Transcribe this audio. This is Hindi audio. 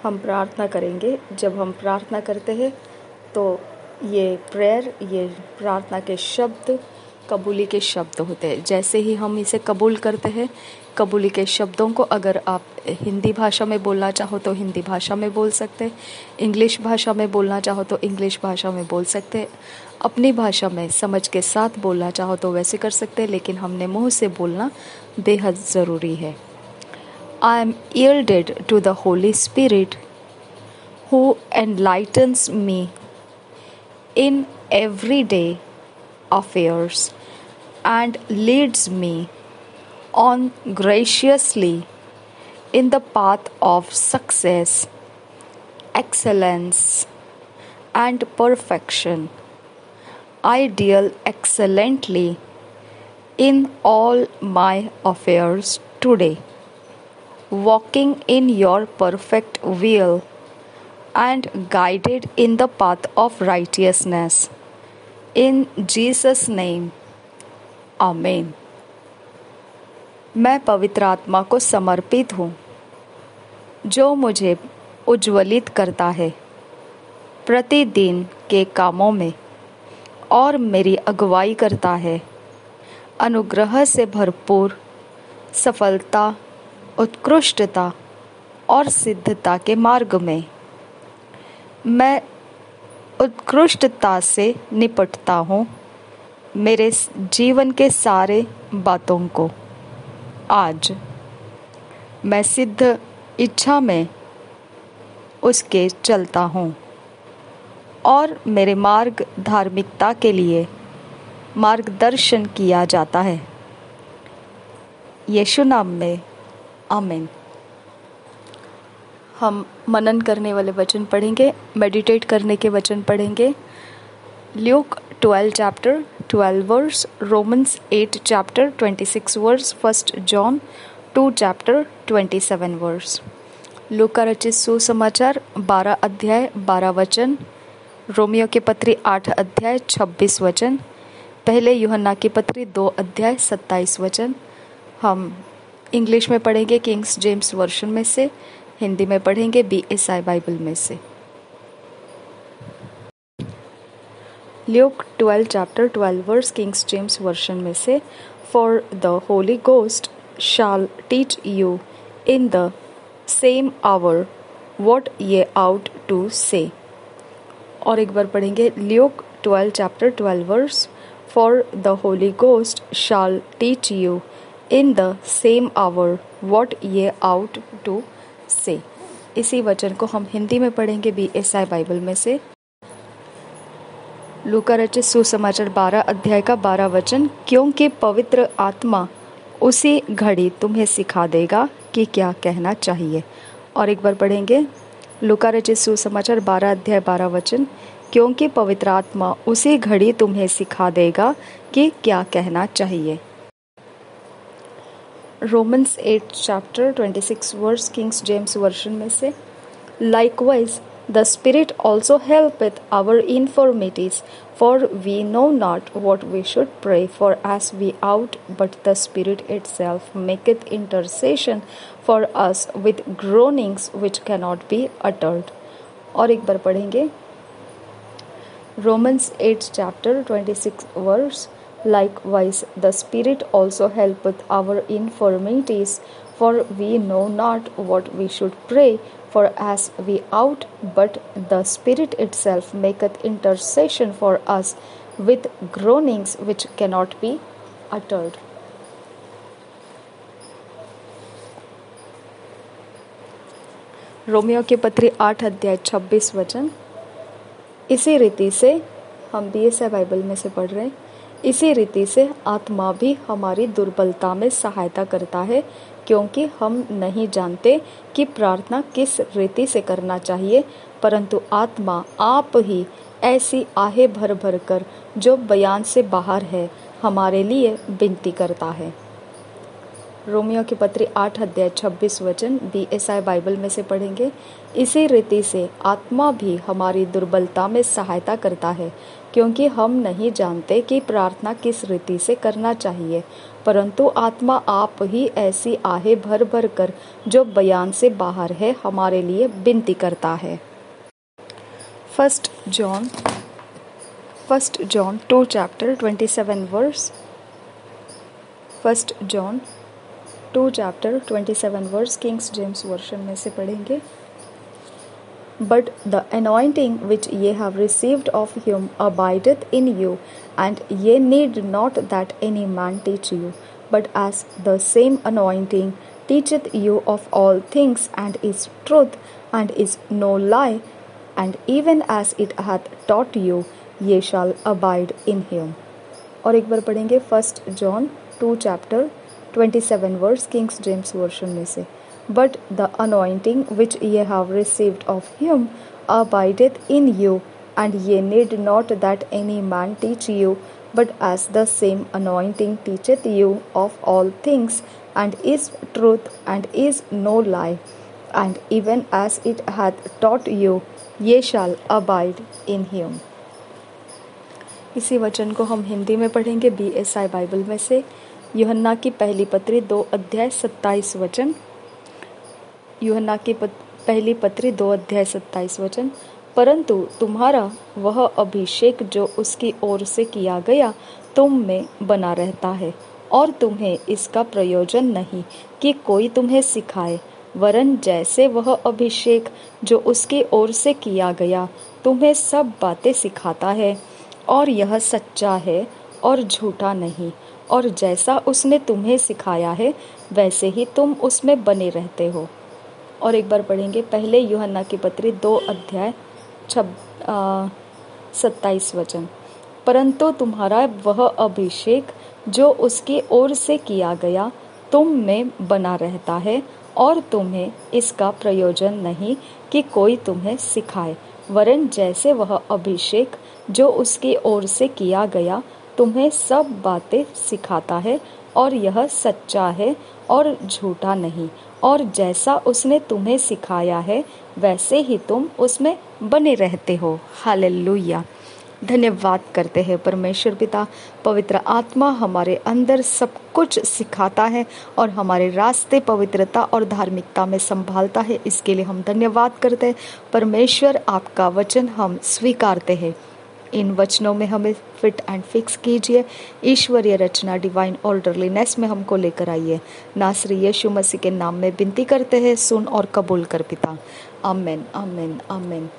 हम प्रार्थना करेंगे। जब हम प्रार्थना करते हैं तो ये प्रार्थना के शब्द कबूली के शब्द होते हैं। जैसे ही हम इसे कबूल करते हैं, कबूली के शब्दों को अगर आप हिंदी भाषा में बोलना चाहो तो हिंदी भाषा में बोल सकते हैं, इंग्लिश भाषा में बोलना चाहो तो इंग्लिश भाषा में बोल सकते हैं, अपनी भाषा में समझ के साथ बोलना चाहो तो वैसे कर सकते हैं, लेकिन हमने मुंह से बोलना बेहद ज़रूरी है। I am yielded to the Holy Spirit who enlightens me in everyday affairs and leads me on graciously in the path of success, excellence, and perfection. I deal excellently in all my affairs today, walking in your perfect will and guided in the path of righteousness. In Jesus' name, Amen. मैं पवित्र आत्मा को समर्पित हूँ, जो मुझे उज्ज्वलित करता है प्रतिदिन के कामों में और मेरी अगुवाई करता है अनुग्रह से भरपूर सफलता, उत्कृष्टता और सिद्धता के मार्ग में। मैं उत्कृष्टता से निपटता हूँ मेरे जीवन के सारे बातों को। आज मैं सिद्ध इच्छा में उसके चलता हूँ और मेरे मार्ग धार्मिकता के लिए मार्गदर्शन किया जाता है। यीशु नाम में आमीन। हम मनन करने वाले वचन पढ़ेंगे, मेडिटेट करने के वचन पढ़ेंगे। Luke 12 chapter 12 verse, Romans 8 chapter 26 verse, 1 John 2 chapter 27 verse. लूका रचित सुसमाचार 12 अध्याय 12 वचन, रोमियो की पत्री 8 अध्याय 26 वचन, पहले यूहन्ना की पत्री 2 अध्याय 27 वचन। हम इंग्लिश में पढ़ेंगे किंग्स जेम्स वर्शन में से, हिंदी में पढ़ेंगे BSI बाइबल में से। Luke 12 chapter 12 verse, Kings James version में से। For the holy ghost shall teach you in the same hour what ye ought to say. और एक बार पढ़ेंगे Luke 12 chapter 12 verse, for the holy ghost shall teach you in the same hour what ye ought to say. इसी वचन को हम हिंदी में पढ़ेंगे BSI बाइबल में से। लूका रचित सुसमाचार 12 अध्याय का 12 वचन, क्योंकि पवित्र आत्मा उसी घड़ी तुम्हें सिखा देगा कि क्या कहना चाहिए। और एक बार पढ़ेंगे लूका रचित सुसमाचार 12 अध्याय 12 वचन, क्योंकि पवित्र आत्मा उसी घड़ी तुम्हें सिखा देगा कि क्या कहना चाहिए। Romans 8 chapter 26 verse, Kings James version में से। Likewise the spirit also helpeth our infirmities, for we know not what we should pray for as we ought, but the spirit itself maketh intercession for us with groanings which cannot be uttered. और एक बार पढ़ेंगे Romans 8 chapter 26 verse, likewise the Spirit also helpeth our infirmities, for we know not what we should pray for as we ought, but the Spirit itself maketh intercession for us with groanings which cannot be uttered. Romeo की पत्री 8 अध्याय 26 वचन। इसी रीति से हम BSI बाइबल में से पढ़ रहे हैं। इसी रीति से आत्मा भी हमारी दुर्बलता में सहायता करता है, क्योंकि हम नहीं जानते कि प्रार्थना किस रीति से करना चाहिए, परंतु आत्मा आप ही ऐसी आहें भर भर कर जो बयान से बाहर है हमारे लिए विनती करता है। रोमियो की पत्री 8 अध्याय 26 वचन BSI बाइबल में से पढ़ेंगे। इसी रीति से आत्मा भी हमारी दुर्बलता में सहायता करता है, क्योंकि हम नहीं जानते कि प्रार्थना किस रीति से करना चाहिए, परंतु आत्मा आप ही ऐसी आहें भर भर कर जो बयान से बाहर है हमारे लिए विनती करता है। 1 John 2 chapter 27 verse 1 John 2 chapter 27 verse King's James version में से पढ़ेंगे। But the anointing which ye have received of him abideth in you, and ye need not that any man teach you, but as the same anointing teacheth you of all things, and is truth, and is no lie, and even as it hath taught you, ye shall abide in him। और एक बार पढ़ेंगे 1 John 2 chapter 27 verse King's James version में से। But the anointing which ye have received of him abideth in you, and ye need not that any man teach you, but as the same anointing teacheth you of all things, and is truth, and is no lie, and even as it hath taught you, ye shall abide in him। इसी वचन को हम हिंदी में पढ़ेंगे BSI बाइबल में से। यूहन्ना की पहली पत्री 2 अध्याय 27 वचन। यूहन्ना की पहली पत्री 2 अध्याय 27 वचन। परंतु तुम्हारा वह अभिषेक जो उसकी ओर से किया गया तुम में बना रहता है, और तुम्हें इसका प्रयोजन नहीं कि कोई तुम्हें सिखाए, वरन जैसे वह अभिषेक जो उसकी ओर से किया गया तुम्हें सब बातें सिखाता है, और यह सच्चा है और झूठा नहीं, और जैसा उसने तुम्हें सिखाया है वैसे ही तुम उसमें बने रहते हो। और एक बार पढ़ेंगे पहले यूहन्ना की पत्री 2 अध्याय 27 वचन। परंतु तुम्हारा वह अभिषेक जो उसकी ओर से किया गया तुम में बना रहता है, और तुम्हें इसका प्रयोजन नहीं कि कोई तुम्हें सिखाए, वरन जैसे वह अभिषेक जो उसकी ओर से किया गया तुम्हें सब बातें सिखाता है, और यह सच्चा है और झूठा नहीं, और जैसा उसने तुम्हें सिखाया है वैसे ही तुम उसमें बने रहते हो। हालेलुया। धन्यवाद करते हैं परमेश्वर पिता, पवित्र आत्मा हमारे अंदर सब कुछ सिखाता है और हमारे रास्ते पवित्रता और धार्मिकता में संभालता है। इसके लिए हम धन्यवाद करते हैं परमेश्वर। आपका वचन हम स्वीकारते हैं, इन वचनों में हमें फिट एंड फिक्स कीजिए। ईश्वरीय रचना डिवाइन ऑर्डरलीनेस में हमको लेकर आइए। नासरी यीशु मसीह के नाम में विनती करते हैं, सुन और कबूल कर पिता। आमीन आमीन आमीन।